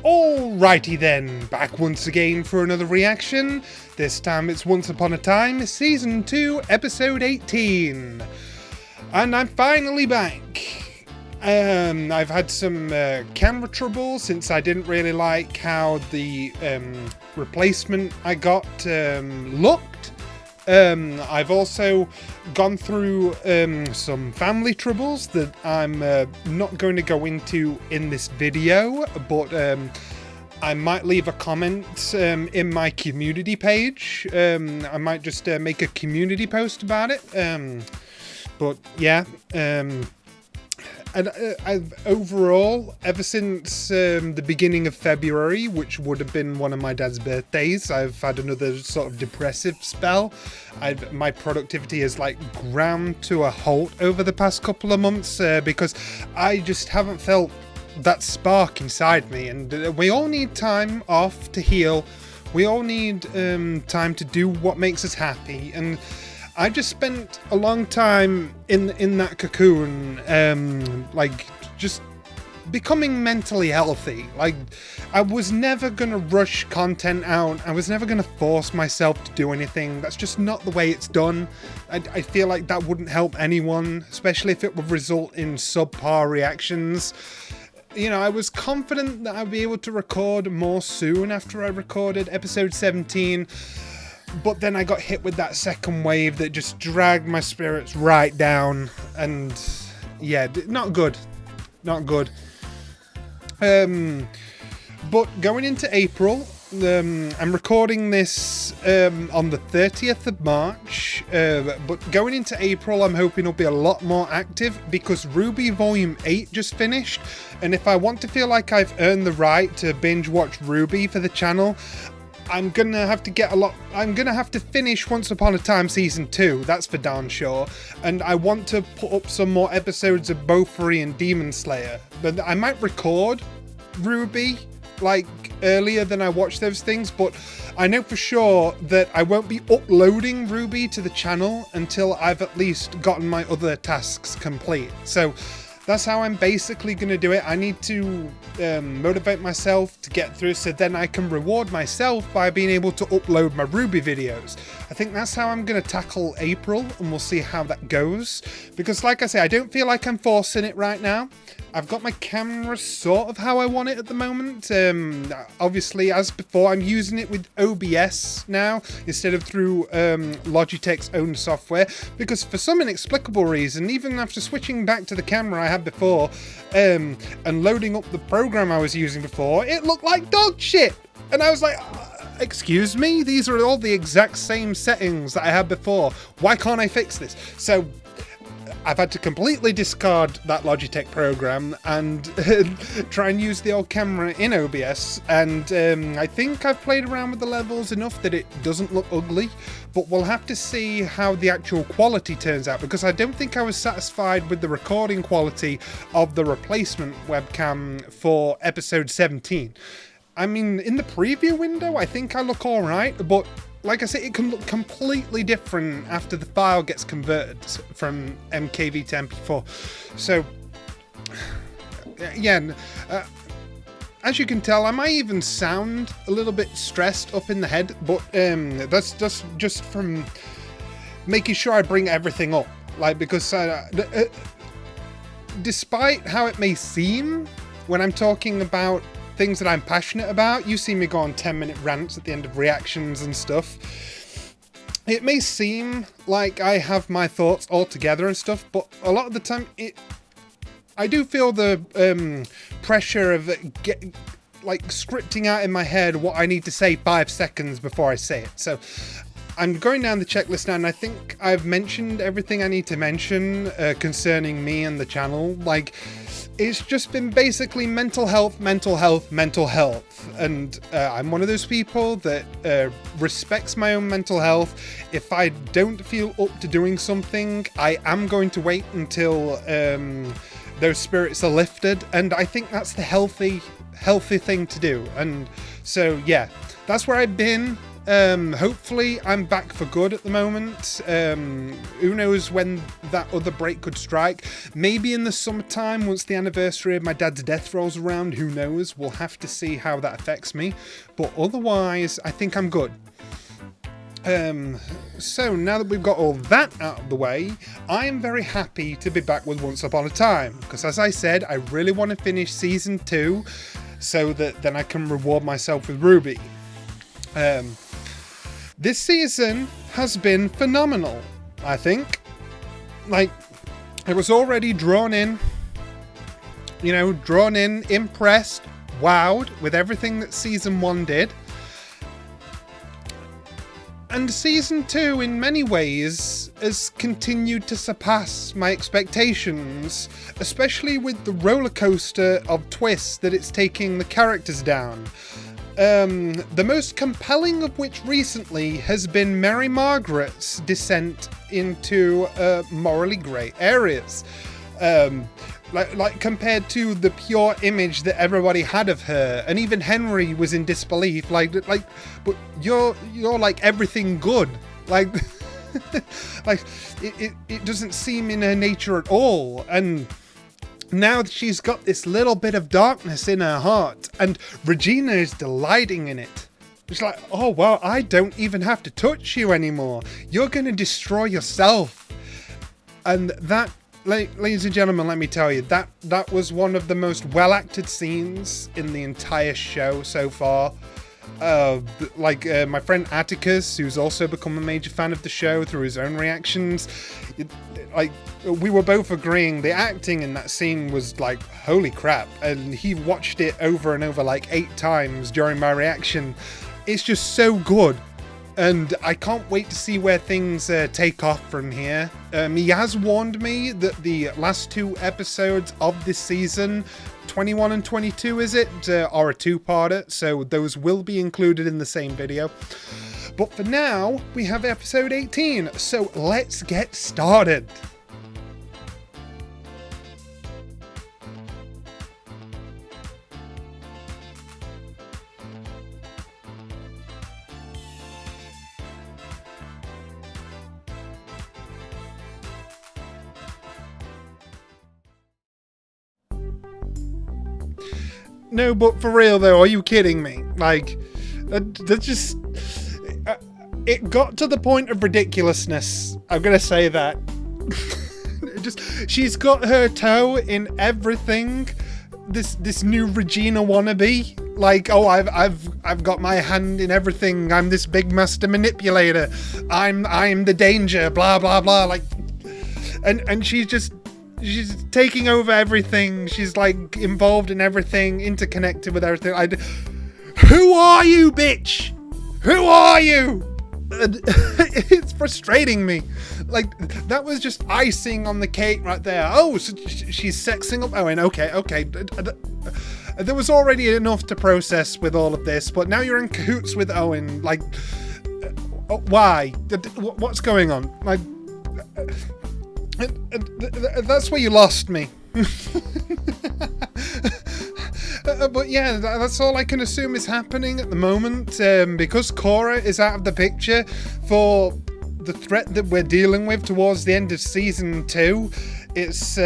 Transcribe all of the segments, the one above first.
Alrighty then, back once again for another reaction. This time it's Once Upon a Time, Season 2, Episode 18. And I'm finally back. I've had some camera trouble since I didn't really like how the replacement I got looked. I've also gone through some family troubles that I'm not going to go into in this video, but I might leave a comment in my community page. I might just make a community post about it. But yeah, and I've overall, ever since the beginning of February, which would have been one of my dad's birthdays, I've had another sort of depressive spell. My productivity has like ground to a halt over the past couple of months because I just haven't felt that spark inside me. And we all need time off to heal. We all need time to do what makes us happy. And I just spent a long time in that cocoon, like just becoming mentally healthy. Like, I was never gonna rush content out. I was never gonna force myself to do anything. That's just not the way it's done. I feel like that wouldn't help anyone, especially if it would result in subpar reactions. You know, I was confident that I'd be able to record more soon after I recorded episode 17. But then I got hit with that second wave that just dragged my spirits right down. And yeah, not good. Not good. But going into April, I'm recording this on the 30th of March. But going into April, I'm hoping I'll be a lot more active because Ruby Volume 8 just finished. And if I want to feel like I've earned the right to binge watch Ruby for the channel, I'm gonna have to finish Once Upon a Time Season 2, that's for darn sure. And I want to put up some more episodes of Bofuri and Demon Slayer. But I might record Ruby, like, earlier than I watch those things, but I know for sure that I won't be uploading Ruby to the channel until I've at least gotten my other tasks complete. So that's how I'm basically going to do it. I need to motivate myself to get through so then I can reward myself by being able to upload my Ruby videos. I think that's how I'm going to tackle April, and we'll see how that goes. Because like I say, I don't feel like I'm forcing it right now. I've got my camera sort of how I want it at the moment. Obviously, as before, I'm using it with OBS now instead of through Logitech's own software, because for some inexplicable reason, even after switching back to the camera I had before and loading up the program I was using before, it looked like dog shit. And I was like, excuse me? These are all the exact same settings that I had before. Why can't I fix this? So I've had to completely discard that Logitech program and try and use the old camera in OBS. And I think I've played around with the levels enough that it doesn't look ugly, but we'll have to see how the actual quality turns out, because I don't think I was satisfied with the recording quality of the replacement webcam for episode 17. I mean, in the preview window, I think I look all right, but like I said, it can look completely different after the file gets converted from MKV to MP4. So, yeah, as you can tell, I might even sound a little bit stressed up in the head, but that's just from making sure I bring everything up. Like, because despite how it may seem when I'm talking about things that I'm passionate about, you see me go on 10-minute rants at the end of reactions and stuff. It may seem like I have my thoughts all together and stuff, but a lot of the time, I do feel the pressure of scripting out in my head what I need to say 5 seconds before I say it. So I'm going down the checklist now, and I think I've mentioned everything I need to mention concerning me and the channel. Like, it's just been basically mental health, mental health, mental health. And I'm one of those people that respects my own mental health. If I don't feel up to doing something, I am going to wait until those spirits are lifted. And I think that's the healthy thing to do. And so, yeah, that's where I've been. Hopefully I'm back for good at the moment. Who knows when that other break could strike. Maybe in the summertime, once the anniversary of my dad's death rolls around. Who knows? We'll have to see how that affects me. But otherwise, I think I'm good. So now that we've got all that out of the way, I am very happy to be back with Once Upon a Time, because as I said, I really want to finish season 2 so that then I can reward myself with Ruby. This season has been phenomenal, I think. Like, I was already drawn in, impressed, wowed with everything that season 1 did. And season 2, in many ways, has continued to surpass my expectations, especially with the roller coaster of twists that it's taking the characters down. The most compelling of which recently has been Mary Margaret's descent into morally grey areas. Like compared to the pure image that everybody had of her, and even Henry was in disbelief. But you're like everything good. Like, it doesn't seem in her nature at all. And now that she's got this little bit of darkness in her heart, and Regina is delighting in it. It's like, oh well, I don't even have to touch you anymore. You're gonna destroy yourself. And that, ladies and gentlemen, let me tell you, that was one of the most well-acted scenes in the entire show so far. My friend Atticus, who's also become a major fan of the show through his own reactions, we were both agreeing the acting in that scene was like, holy crap, and he watched it over and over like 8 times during my reaction. It's just so good. And I can't wait to see where things take off from here. He has warned me that the last 2 episodes of this season, 21 and 22 is it, are a 2-parter, so those will be included in the same video. But for now, we have episode 18, so let's get started. No, but for real though, are you kidding me? Like, that just... it got to the point of ridiculousness. I'm gonna say that. She's got her toe in everything. This new Regina wannabe. Like, oh, I've got my hand in everything. I'm this big master manipulator. I'm the danger. Blah blah blah. Like, and she's taking over everything. She's like involved in everything, interconnected with everything. Who are you, bitch? Who are you? It's frustrating me. Like, that was just icing on the cake right there. Oh, so she's sexing up Owen. Okay. There was already enough to process with all of this, but now you're in cahoots with Owen. Like, why? What's going on? Like, that's where you lost me. But yeah, that's all I can assume is happening at the moment, because Cora is out of the picture for the threat that we're dealing with towards the end of season 2. It's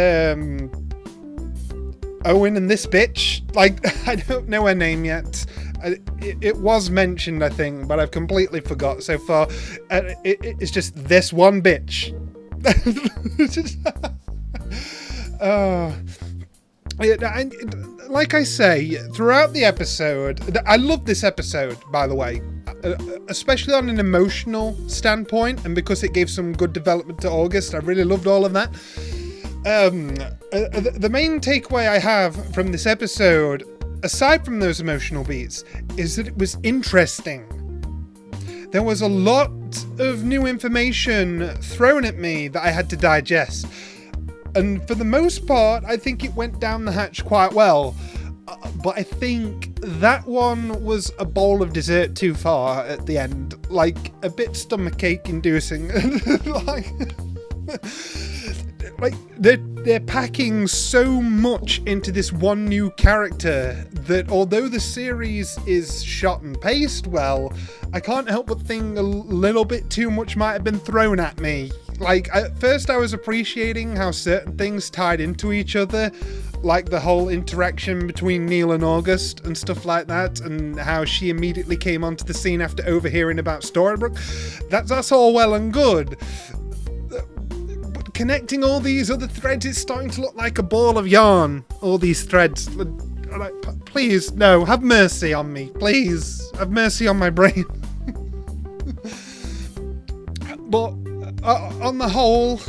Owen and this bitch. Like, I don't know her name yet. It was mentioned, I think, but I've completely forgot so far. It's just this one bitch. Like I say, throughout the episode, I love this episode, by the way, especially on an emotional standpoint, and because it gave some good development to August. I really loved all of that. The main takeaway I have from this episode, aside from those emotional beats, is that it was interesting. There was a lot of new information thrown at me that I had to digest. And for the most part, I think it went down the hatch quite well. But I think that one was a bowl of dessert too far at the end. Like, a bit stomachache inducing. like they're packing so much into this one new character that although the series is shot and paced well, I can't help but think a little bit too much might have been thrown at me. Like, at first I was appreciating how certain things tied into each other, like the whole interaction between Neil and August and stuff like that, and how she immediately came onto the scene after overhearing about Storybrooke. That's all well and good. But connecting all these other threads, it's starting to look like a ball of yarn, all these threads. Like, please, no, have mercy on me. Please, have mercy on my brain. But on the whole,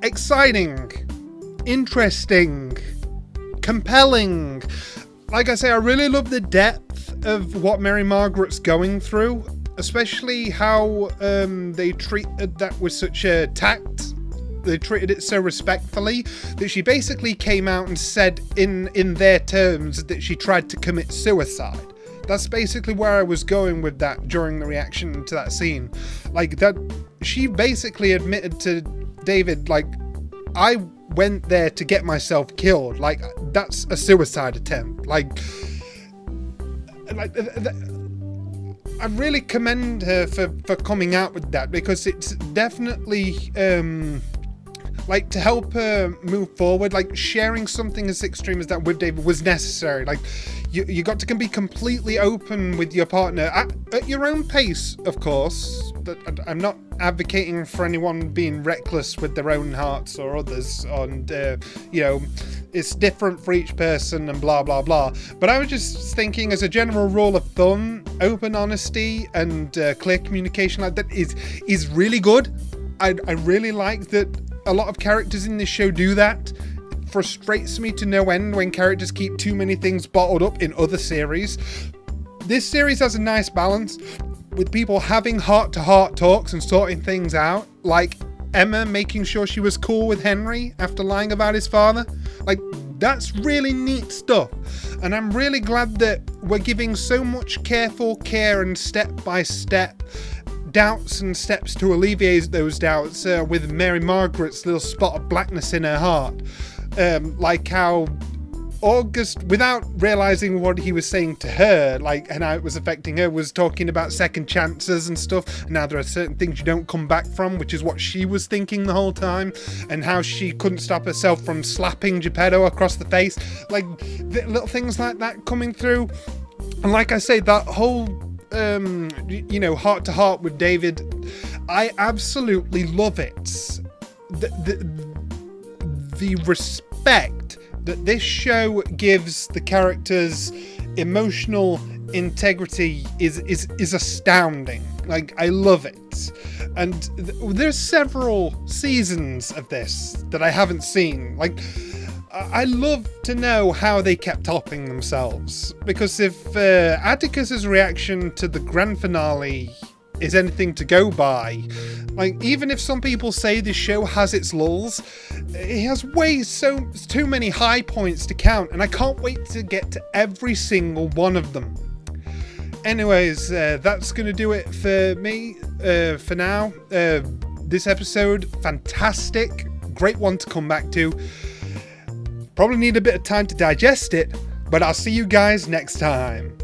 exciting, interesting, compelling. Like I say, I really love the depth of what Mary Margaret's going through, especially how they treated that with such a tact. They treated it so respectfully that she basically came out and said in their terms that she tried to commit suicide. That's basically where I was going with that during the reaction to that scene. Like, that, she basically admitted to David, like, I went there to get myself killed. Like, that's a suicide attempt. Like I really commend her for coming out with that, because it's definitely like, to help her move forward. Like, sharing something as extreme as that with David was necessary. Like, you got to be completely open with your partner at your own pace, of course. I'm not advocating for anyone being reckless with their own hearts or others, and you know, it's different for each person and blah blah blah. But I was just thinking, as a general rule of thumb, open honesty and clear communication like that is really good. I really like that a lot of characters in this show do that. It frustrates me to no end when characters keep too many things bottled up in other series. This series has a nice balance with people having heart-to-heart talks and sorting things out, like Emma making sure she was cool with Henry after lying about his father. Like, that's really neat stuff, and I'm really glad that we're giving so much careful care and step-by-step doubts and steps to alleviate those doubts with Mary Margaret's little spot of blackness in her heart. Like how August, without realizing what he was saying to her, like, and how it was affecting her, was talking about second chances and stuff. And now there are certain things you don't come back from, which is what she was thinking the whole time, and how she couldn't stop herself from slapping Geppetto across the face. Like, little things like that coming through. And like I say, that whole you know, heart to heart with David, I absolutely love it. The respect that this show gives the characters' emotional integrity is astounding. Like, I love it. And there's several seasons of this that I haven't seen. Like, I love to know how they kept topping themselves, because if Atticus's reaction to the grand finale is anything to go by, like, even if some people say this show has its lulls, it has too many high points to count, and I can't wait to get to every single one of them. Anyways, that's gonna do it for me for now. This episode, fantastic, great one to come back to. Probably need a bit of time to digest it, but I'll see you guys next time.